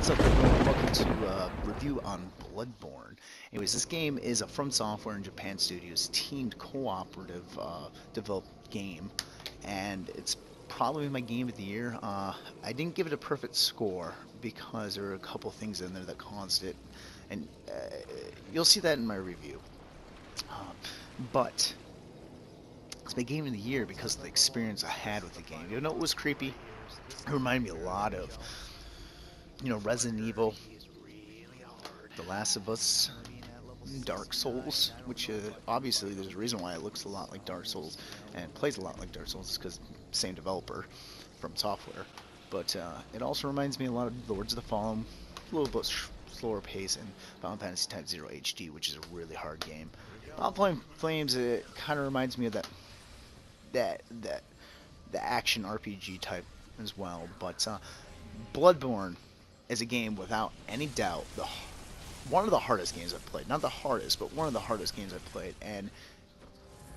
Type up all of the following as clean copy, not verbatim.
What's up, everyone? Welcome to review on Bloodborne. Anyways, this game is a From Software and Japan Studios teamed cooperative developed game, and it's probably my game of the year. I didn't give it a perfect score because there are a couple things in there that caused it, and you'll see that in my review. Uh, but it's my game of the year because of the experience I had with the game. You know, it was creepy. It reminded me a lot of, Resident Evil, The Last of Us, Dark Souls, which obviously there's a reason why it looks a lot like Dark Souls and plays a lot like Dark Souls, because same developer from software. But it also reminds me a lot of Lords of the Fallen, a little bit slower pace, and Final Fantasy Type 0 HD, which is a really hard game. Flame Flames, it kind of reminds me of that that the action RPG type as well. But Bloodborne is a game without any doubt one of the hardest games I've played. Not the hardest, but one of the hardest games I've played, and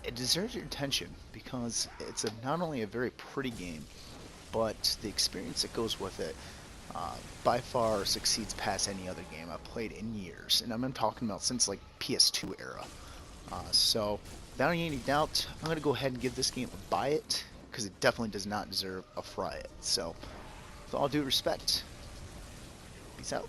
it deserves your attention because it's not only a very pretty game, but the experience that goes with it by far succeeds past any other game I've played in years, and I'm talking about since like PS2 era. So, without any doubt, I'm going to go ahead and give this game a buy it, because it definitely does not deserve a fry it. So, with all due respect, peace out.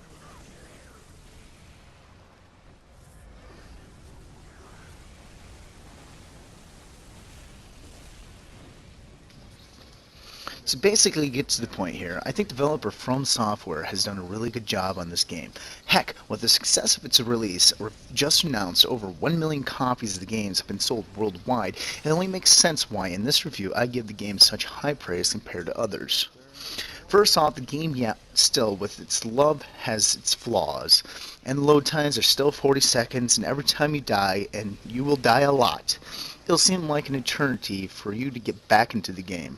So basically, get to the point here. I think developer From Software has done a really good job on this game. Heck, with the success of its release, or just announced over 1 million copies of the games have been sold worldwide, it only makes sense why in this review I give the game such high praise compared to others. First off, the game, yeah, still, with its love, has its flaws, and load times are still 40 seconds, and every time you die, and you will die a lot, it'll seem like an eternity for you to get back into the game.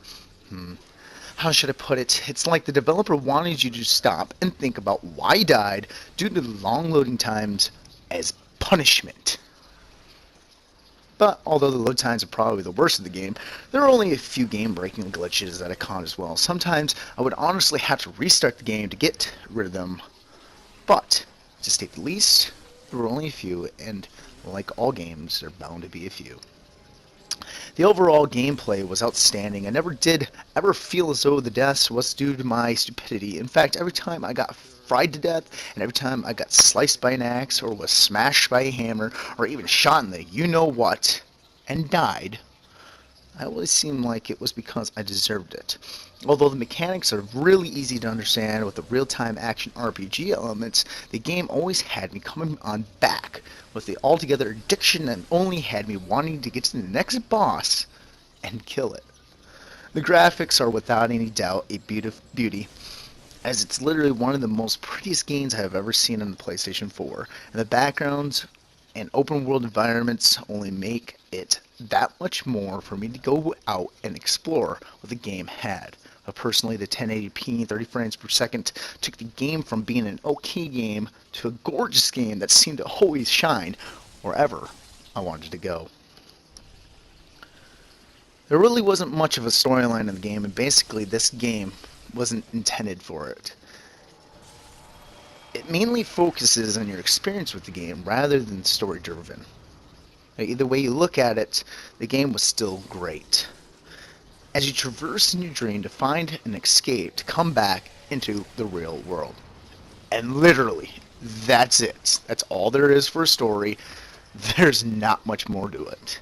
How should I put it? It's like the developer wanted you to stop and think about why you died due to the long loading times as punishment. But although the load times are probably the worst of the game, there are only a few game-breaking glitches that I caught as well. Sometimes I would honestly have to restart the game to get rid of them. But, to state the least, there were only a few, and like all games, there are bound to be a few. The overall gameplay was outstanding. I never did ever feel as though the deaths was due to my stupidity. In fact, every time I got fried to death, and every time I got sliced by an axe, or was smashed by a hammer, or even shot in the you-know-what, and died, I always seemed like it was because I deserved it. Although the mechanics are really easy to understand with the real-time action RPG elements, the game always had me coming on back with the altogether addiction that only had me wanting to get to the next boss and kill it. The graphics are without any doubt a beauty, as it's literally one of the most prettiest games I have ever seen on the PlayStation 4, and the backgrounds and open world environments only make it that much more for me to go out and explore what the game had. But personally, the 1080p 30 frames per second took the game from being an okay game to a gorgeous game that seemed to always shine wherever I wanted to go. There really wasn't much of a storyline in the game, and basically this game wasn't intended for it. It mainly focuses on your experience with the game rather than story driven. Either way you look at it, the game was still great. As you traverse in your dream to find an escape to come back into the real world. And literally, that's it. That's all there is for a story. There's not much more to it.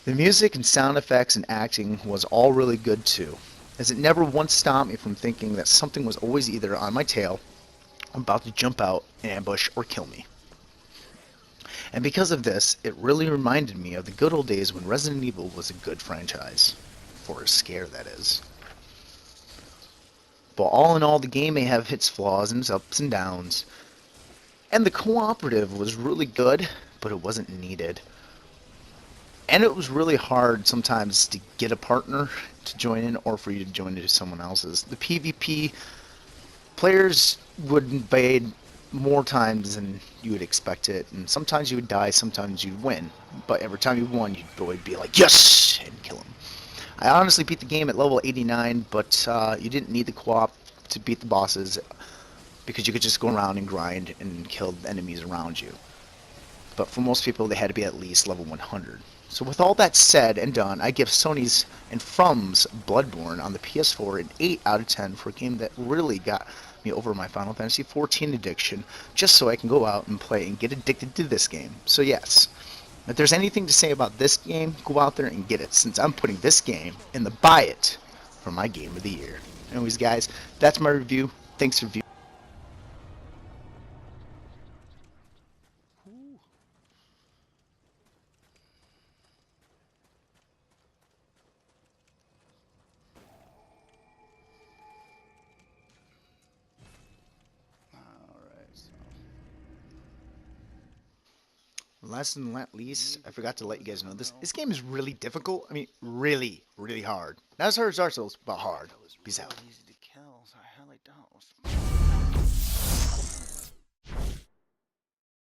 The music and sound effects and acting was all really good too, as it never once stopped me from thinking that something was always either on my tail, about to jump out, ambush, or kill me. And because of this, it really reminded me of the good old days when Resident Evil was a good franchise. For a scare, that is. But all in all, the game may have its flaws and its ups and downs. And the cooperative was really good, but it wasn't needed. And it was really hard sometimes to get a partner to join in, or for you to join into someone else's. The PvP players would invade more times than you would expect it, and sometimes you would die, sometimes you'd win. But every time you won, you'd be like, yes! And kill him. I honestly beat the game at level 89, but you didn't need the co-op. to beat the bosses because you could just go around and grind and kill the enemies around you. But for most people, they had to be at least level 100. So with all that said and done, I give Sony's and From's Bloodborne on the PS4 an 8 out of 10 for a game that really got me over my Final Fantasy XIV addiction, just so I can go out and play and get addicted to this game. So yes, if there's anything to say about this game, go out there and get it, since I'm putting this game in the buy it for my game of the year. Anyways, guys, that's my review. Thanks for viewing. Last and not least, I forgot to let you guys know this game is really difficult. I mean, really, really hard. Not as hard as Dark Souls, but hard. Peace out. Easy to kill, so I highly doubt it was